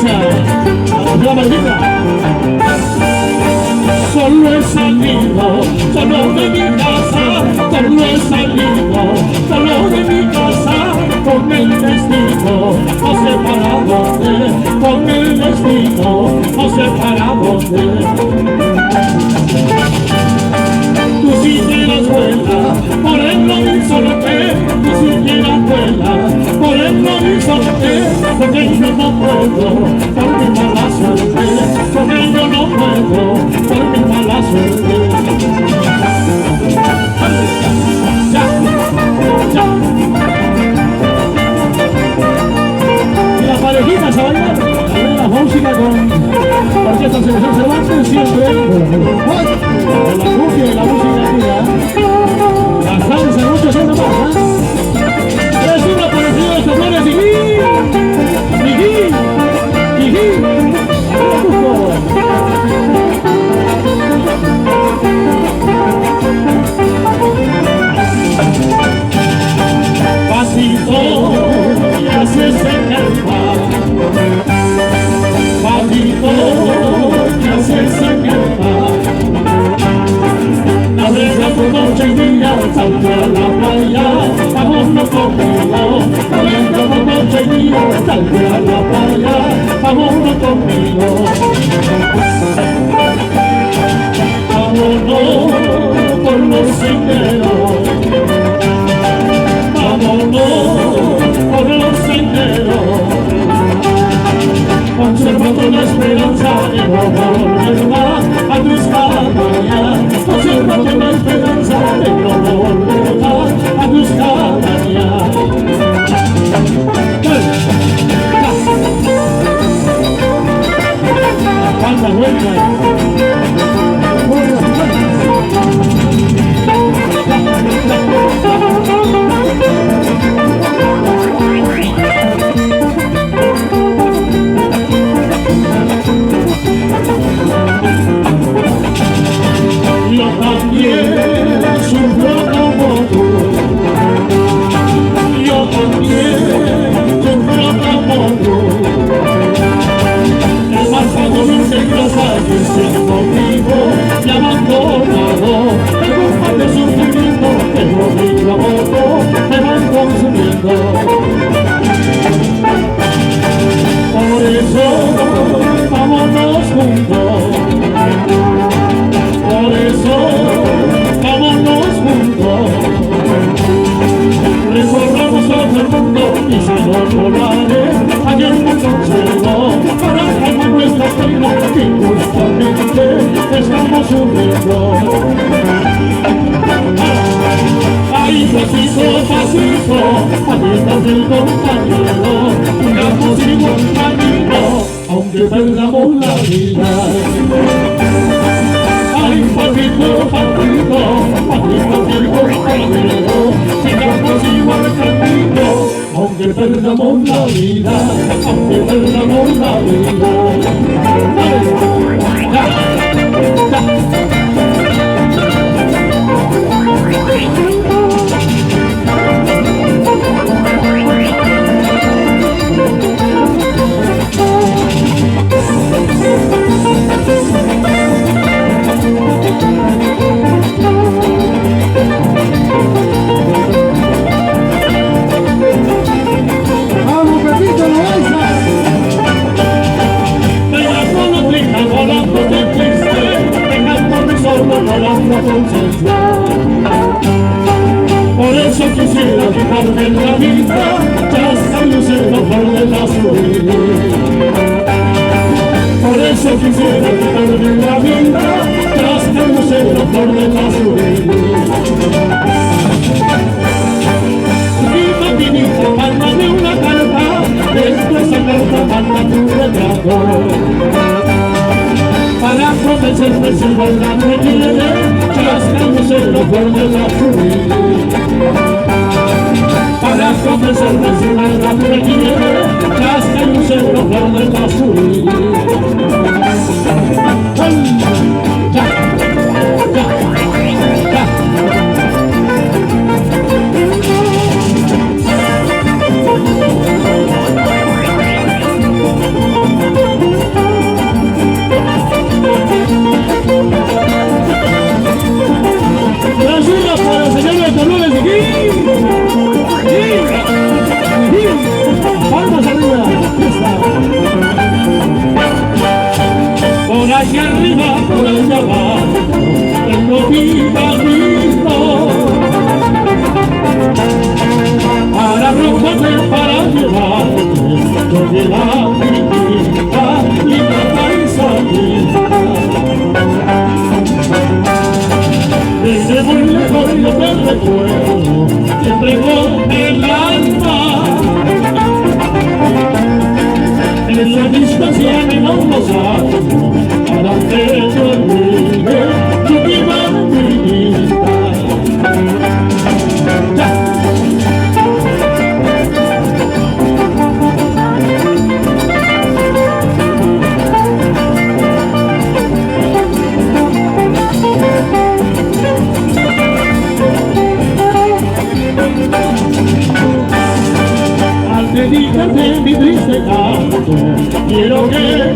Valencia, la maldita. Solo he salido, solo de mi casa, solo he salido, solo de mi casa, con el destino, no sé para dónde, con el destino, no sé para dónde. Tú siquiera vuela, por él no hizo lo que, tú siquiera vuela, por él no hizo lo que, porque yo no puedo, por mi mala suerte, porque yo no puedo, por mi mala suerte. Ya, ya. Y las parejitas a bailar, la música con Orquesta Selección Cervantes siempre con la cumbia y la música mía, la salsa, muchos años más, es una parecida de Soflanes y pasito ya se seca el mar, pasito ya se seca el mar. Navega tu noche y día, salte a la playa, vámonos conmigo. Navega tu noche y día, salte a la playa, vámonos conmigo. Vámonos por los senderos, vámonos por los senderos, conservando la esperanza de no volver más a tus cabañas, conservando la esperanza de no volver más a tus cabañas. ¡Cuánta vuelta! Yo también sufro como tú, yo también sufro como tú. El pasado no se grasa que siendo vivo y abandonado, me culpa de sufrimiento, pero mi amor me van consumiendo. Por eso vámonos juntos, por eso vámonos juntos. Recorramos todo el mundo y si no volaré allá en un consejo para calmar nuestra pena que justamente estamos sufriendo. Ay, pasito, pasito, amigas del compañero, sigamos igual camino, aunque perdamos la vida. Ay, pasito, pasito, pasito del compañero, sigamos igual camino, aunque perdamos la vida, aunque perdamos la vida. ¡Vamos, Pepito, no alza! Volando de triste, dejando mi solo volando conciencia. Por eso quisiera quitarme la vida, ya hasta el lucero por la subir. Por eso quisiera quitarme la vida, ya hasta el lucero por la subir. Mi maquinita, mándame una carta, después esa carta manda tu retrato. Para convencerme si igualdad me quiere, tras que no se lo vuelve a subir. Para convencerme si igualdad me quiere, tras que no se lo vuelve a subir. Ya, ya, ya. de la vida, linda paisanita. Desde muy lejos yo te recuerdo, siempre con el alma. En la distancia me da un rosario para que te olvide tu vida bonita. Al dedicarte mi triste canto, quiero que